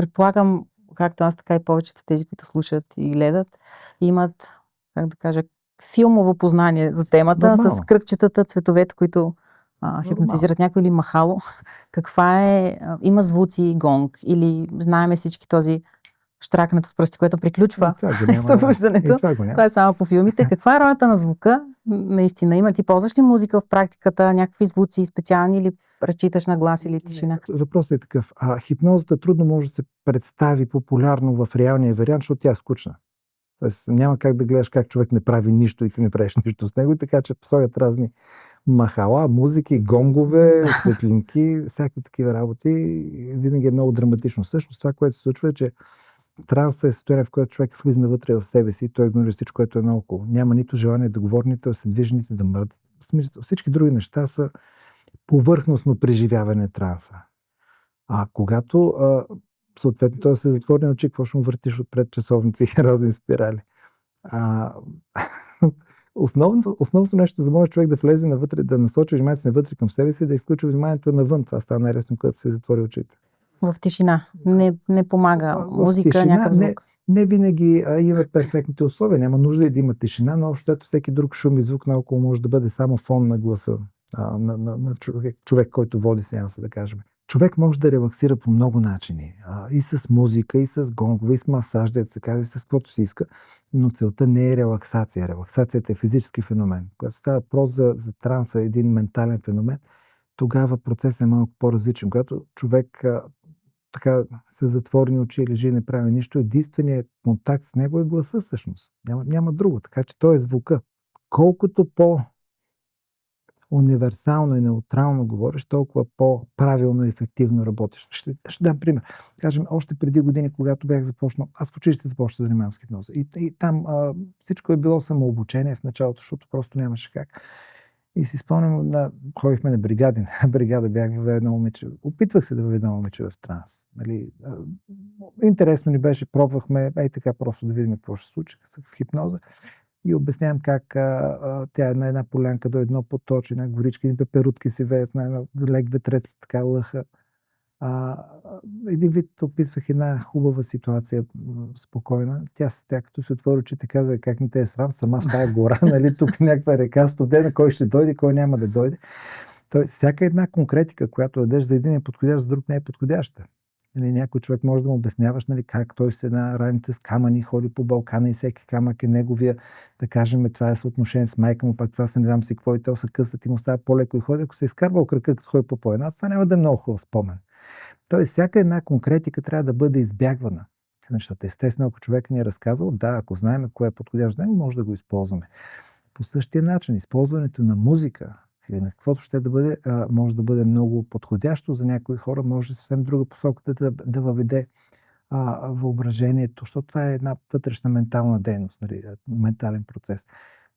предполагам, както аз, така и повечето тези, които слушат и гледат, имат, как да кажа, филмово познание за темата. Нормално. С кръгчетата, цветовете, които хипнотизират някой, или махало. Каква е, има звуци, гонг, или знаеме всички този щракнато с пръсти, което приключва събуждането. Това е само по филмите. Каква е ролята на звука? Наистина има. Ти ползваш ли музика в практиката, някакви звуци специални, или разчиташ на глас или тишина? Въпросът е такъв. Хипнозата трудно може да се представи популярно в реалния вариант, защото тя е скучна. Тоест няма как да гледаш как човек не прави нищо и ти не правиш нищо с него, така че слагат разни махала, музики, гонгове, светлинки, всякакви такива работи. Винаги е много драматично. Всъщност това, което се случва, е, че транс е състояние, в което човек влиза навътре в себе си и той игнорира всичко, което е наоколо. Няма нито желание да говори, нито да се движи, нито да мърда. Всички други неща са повърхностно преживяване транса. Когато съответно той се затвори на очи, какво ще му въртиш отпред часовници и разни спирали. Основното нещо, за може човек да влезе навътре, да насочи вниманието си навътре към себе си, да изключи вниманието навън. Това става най-лесно, когато се затвори очите. В тишина. Не помага музика, тишина, някакъв звук. Не винаги има перфектните условия. Няма нужда и да има тишина, но общото всеки друг шум и звук наоколо може да бъде само фон на гласа на човек, който води сеанса, да кажем. Човек може да релаксира по много начини. И с музика, и с гонгове, и с масаж, и с каквото си иска. Но целта не е релаксация. Релаксацията е физически феномен. Когато става въпрос за транса, един ментален феномен, тогава процесът е малко по-различен. Когато човек така се затворени очи, лежи и не прави нищо, единственият контакт с него е гласа всъщност. Няма друго. Така че той е звука. Колкото универсално и неутрално говориш, толкова по-правилно и ефективно работиш. Ще дам пример. Кажем, още преди години, когато бях започнал, аз в училище започнах да занимавам с хипноза. И там всичко е било самообучение в началото, защото просто нямаше как. И си спомням, ходихме на бригади. На бригада бях във едно момиче. Опитвах се да въведа момиче в транс. Нали? Интересно ни беше, пробвахме, така просто да видим какво ще се случи в хипноза. И обяснявам как тя е на една полянка до едно поточи, една горичка, едни пеперутки си веят на една лек ветрец, така лъха. Един вид описвах една хубава ситуация, спокойна. Тя като се отвори очите, каза как не те е срам, сама в тая гора, нали, тук някаква река студена, кой ще дойде, кой няма да дойде. Тоест, всяка една конкретика, която дадеш за един е подходящ, за друг не е подходяща. Нали, някой човек може да му обясняваш, нали, как той с една раница с камъни ходи по Балкана и всеки камък е неговия, да кажем, това е съотношение с майка му, пак това се не знам си какво и те се късат и му става по-леко и ходи. Ако се изкарва кръка, като ходи по една, това няма да е много хубав спомен. Тоест, всяка една конкретика трябва да бъде избягвана. Защото естествено, ако човек ни е разказал, да, ако знаем кое е подходящ за него, може да го използваме. По същия начин, използването на музика или на каквото ще да бъде, може да бъде много подходящо за някои хора, може съвсем друга посока да въведе въображението, защото това е една вътрешна ментална дейност, нали, ментален процес.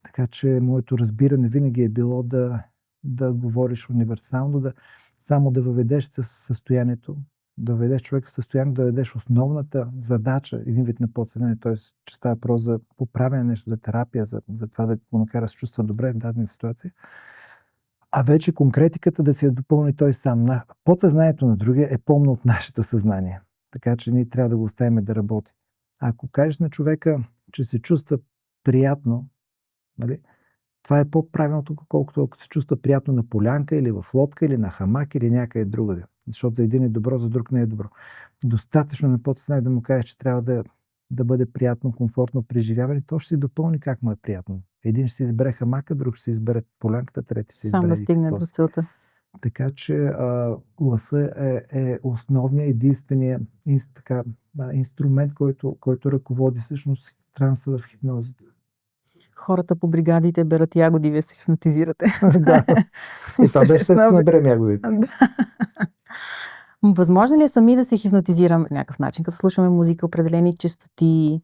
Така че моето разбиране винаги е било да говориш универсално, само да въведеш състоянието, да въведеш човек в състояние, да дадеш основната задача, един вид на подсъзнание, т.е. че става въпрос за поправяне нещо, за терапия, за това да го накара да се чувства добре в дадена ситуация. А вече конкретиката да се я допълни той сам. Подсъзнанието на другия е по-умно от нашето съзнание. Така че ние трябва да го оставим да работи. Ако кажеш на човека, че се чувства приятно, нали, това е по-правилното, колкото ако се чувства приятно на полянка или в лодка, или на хамак, или някъде другаде. Защото за един е добро, за друг не е добро. Достатъчно на подсъзнание да му кажеш, че трябва да бъде приятно, комфортно преживяване, то ще си допълни как му е приятно. Един ще си избере хамака, друг ще си избере полянката, трети ще си избере. Сам да стигне до целта. Така че гласа е основният, единственият инструмент, който ръководи всъщност транса в хипнозата. Хората по бригадите берат ягоди, вие се хипнотизирате. Да. И това беше след като наберем ягодите. Възможно ли е сами да се хипнотизираме по някакъв начин, като слушаме музика, определени честоти,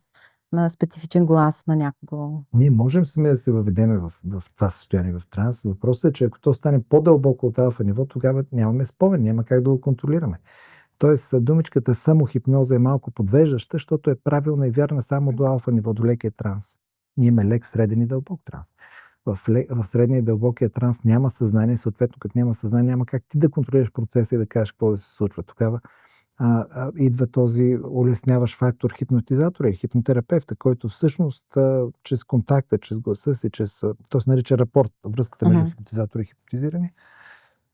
на специфичен глас на някого? Ние можем сами да се въведеме в това състояние, в транс. Въпросът е, че ако то стане по-дълбоко от алфа ниво, тогава нямаме спомен, няма как да го контролираме. Тоест, думичката самохипноза е малко подвеждаща, защото е правилна и вярна само до алфа ниво, до лекия транс. Ние имаме лек, среден и дълбок транс. В средния и дълбокия транс няма съзнание, съответно като няма съзнание, няма как ти да контролираш процеса и да кажеш какво да се случва. Тогава идва този улесняващ фактор хипнотизатора и хипнотерапевта, който всъщност чрез контакта, чрез гласа си, то се нарича рапорт, връзката между хипнотизатора и хипнотизиране,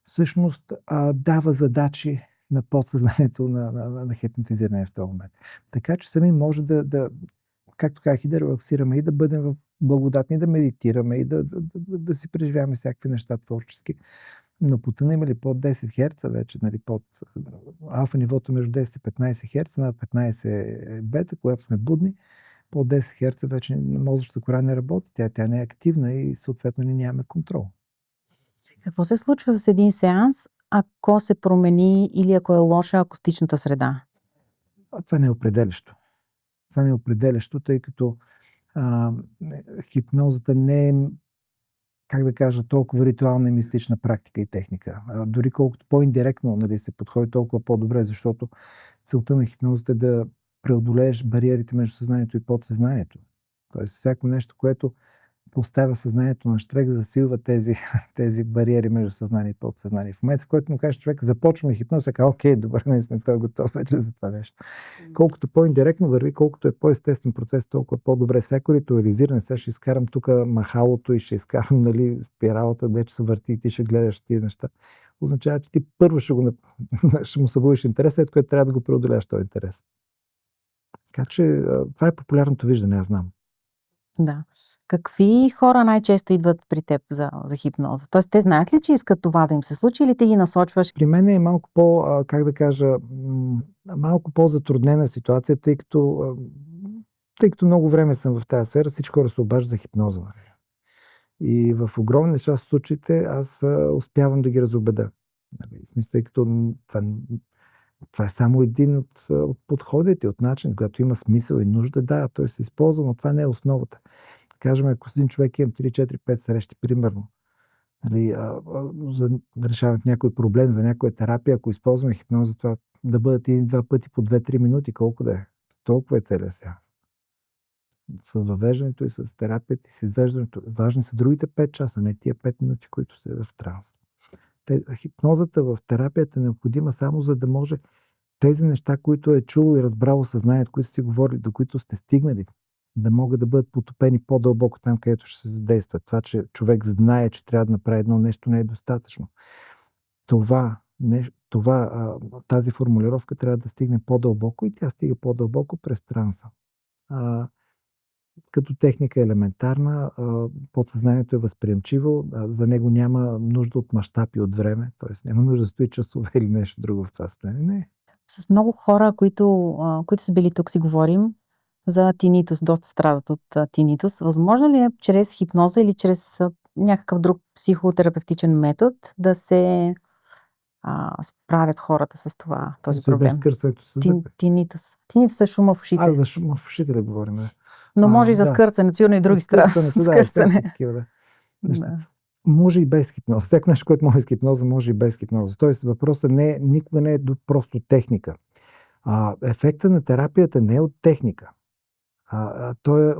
всъщност дава задачи на подсъзнанието на хипнотизиране в този момент. Така че сами може както казах, и да релаксираме, и да бъдем в благодатни, да медитираме, и да си преживяваме всякакви неща творчески. Но потънем ли под 10 Хц вече, нали, под алфа нивото между 10 и 15 Хц, над 15 е бета, когато сме будни, под 10 Хц вече мозъчната кора не работи, тя не е активна и съответно ние нямаме контрол. Какво се случва с един сеанс, ако се промени или ако е лоша акустичната среда? Това не е определящо. Това не е определящо, тъй като хипнозата не е, как да кажа, толкова ритуална и мистична практика и техника. Дори колкото по-индиректно, нали, се подходи, толкова по-добре, защото целта на хипнозата е да преодолееш бариерите между съзнанието и подсъзнанието. Тоест всяко нещо, което поставя съзнанието на щрек, засилва тези бариери между съзнание и подсъзнание. В момента, в който му кажеш човек, започваме хипноз, казва, окей, добре, не сме готов вече за това нещо. Колкото по-индиректно върви, колкото е по-естествен процес, толкова по-добре. Всяко ритуализиране, сега ще изкарам тук махалото и ще изкарам, нали, спиралата, дече се върти и ти ще гледаш тия неща. Означава, че ти първо ще му събудиш интерес, след което трябва да го преодоляваш този интерес. Така че това е популярното виждане, аз знам. Да. Какви хора най-често идват при теб за хипноза? Тоест, те знаят ли, че искат това да им се случи или ти ги насочваш? При мен е малко как да кажа, малко по-затруднена ситуация, тъй като много време съм в тази сфера, всички хора се обаждат за хипноза. И в огромна част от случаите аз успявам да ги разубеда. В смисъл, тъй като това е само един от подходите, от начин, когато има смисъл и нужда, да, той се използва, но това не е основата. Кажем, ако с един човек имам 3, 4, 5 срещи, примерно, нали, за решаването някой проблем, за някоя терапия, ако използваме хипноза, това да бъдат 1-2 пъти по 2-3 минути, колко да е. Толкова е целият сеанс. С въвеждането и с терапията и с извеждането. Важни са другите 5 часа, не тия 5 минути, които са в транс. Хипнозата в терапията е необходима само за да може тези неща, които е чуло и разбрало съзнанието, които сте говорили, до които сте стигнали, да могат да бъдат потопени по-дълбоко там, където ще се задейства. Това, че човек знае, че трябва да направи едно нещо, не е достатъчно. Тази формулировка трябва да стигне по-дълбоко и тя стига по-дълбоко през транса. Като техника е елементарна, подсъзнанието е възприемчиво, за него няма нужда от мащаб и от време, т.е. няма нужда да стои часове или нещо друго в това състояние. Не. С много хора, които са били тук, си говорим за тинитус, доста страдат от тинитус. Възможно ли е чрез хипноза или чрез някакъв друг психотерапевтичен метод да се справят хората с този проблем? Тинитус. Тинитус е шума в ушите. За шума в ушите ли говорим? Но може и за скърцане, сигурно и други страдат с скърцане. Да. Може и без хипноза. Всяко нещо, което може с хипноза, може и без хипноза. Тоест въпросът никога не е просто техника. Ефекта на терапията не е от техника. Той е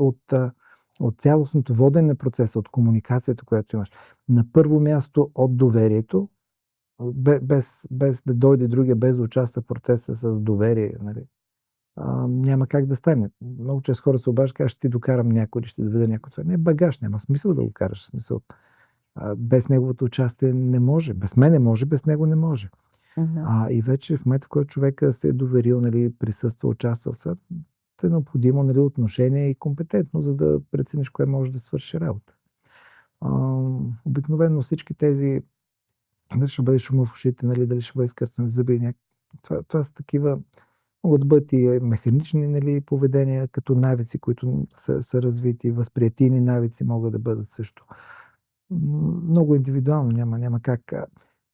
от цялостното водене на процеса, от комуникацията, която имаш. На първо място от доверието, без да дойде другия, без да участва в процеса с доверие. Нали? Няма как да стане. Много често хора се обаждат, казват, ще ти докарам някой или ще доведа някой. Това не е багаж, няма смисъл да го караш. Смисъл. Без неговото участие не може. Без мен не може, без него не може. И вече в момента, в който човека се е доверил, нали, присъства, участва в това, е необходимо, нали, отношение и компетентно, за да прецениш кое може да свърши работа. Обикновено всички тези, дали ще бъде шума в ушите, нали, дали ще бъде скърцане в зъби, това са такива, могат да бъдат и механични, нали, поведения, като навици, които са развити, възприятийни навици могат да бъдат също. Много индивидуално, няма как.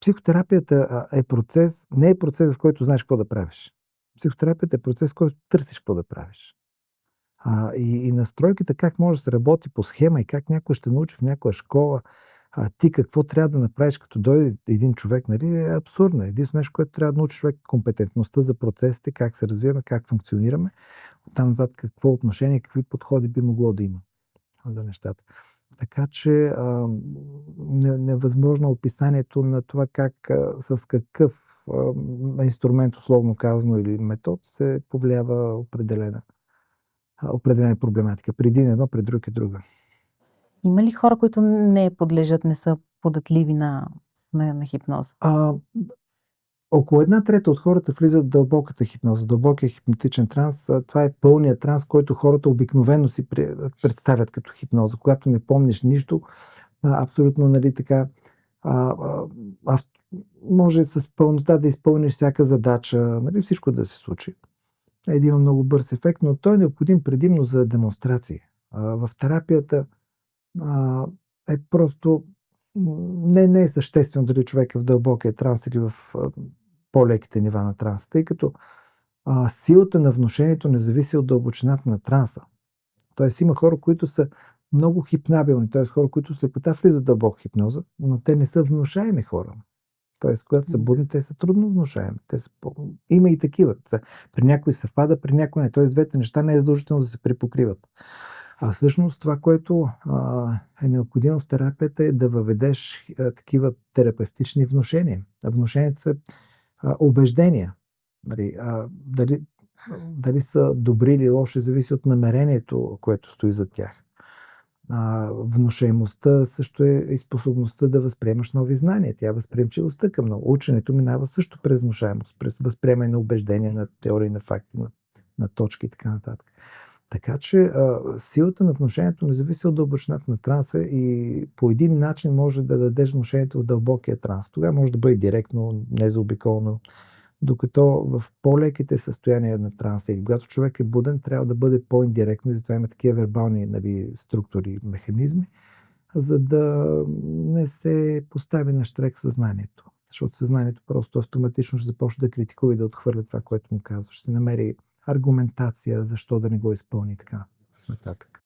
Психотерапията е процес, не е процес, в който знаеш какво да правиш. Психотерапията е процес, в който търсиш какво да правиш. И настройката как може да се работи по схема и как някой ще научи в някоя школа, ти какво трябва да направиш, като дойде един човек, нали, е абсурдно. Единствено нещо, което трябва да научи човек, компетентността за процесите, как се развиваме, как функционираме, оттам нататък какво отношение, какви подходи би могло да има за нещата. Така че невъзможно описанието на това как, с какъв инструмент, условно казано, или метод, се повлиява определена проблематика. При един едно, при друг е друга. Има ли хора, които не подлежат, не са податливи на хипноза? Около 1/3 от хората влизат в дълбоката хипноза, дълбокия хипнотичен транс. Това е пълният транс, който хората обикновено си представят като хипноза. Когато не помниш нищо, абсолютно, нали, така, може с пълнота да изпълниш всяка задача, нали, всичко да се случи. Да има много бърз ефект, но той е необходим предимно за демонстрации. В терапията е просто не е съществено дали човек е в дълбокия транс или в по-леките нива на транса, тъй като силата на внушението не зависи от дълбочината на транса. Тоест има хора, които са много хипнабилни, т.е. хора, които с лекота влизат в дълбока хипноза, но те не са внушаеми хора. Т.е. когато са будни, те са трудно внушаеми. Има и такива. При някой съвпада, при някой не. Т.е. двете неща не е задължително да се припокриват. А всъщност това, което е необходимо в терапията, е да въведеш такива терапевтични внушения. Внушенията са убеждения. Дали са добри или лоши, зависи от намерението, което стои за тях. Внушаемостта също е и способността да възприемаш нови знания. Тя възприемчивостта към много. Ученето минава също през внушаемост, през възприемане на убеждения, на теории, на факти, на точки и така нататък. Така че силата на внушението не зависи от дълбочината на транса и по един начин може да дадеш внушението в дълбокия транс. Тогава може да бъде директно, незаобиколно. Докато в по-леките състояния на транса или когато човек е буден, трябва да бъде по-индиректно и затова има такива вербални, нали, структури, механизми, за да не се постави на щрек съзнанието. Защото съзнанието просто автоматично ще започне да критикува и да отхвърля това, което му казва. Ще намери аргументация, защо да не го изпълни така нататък.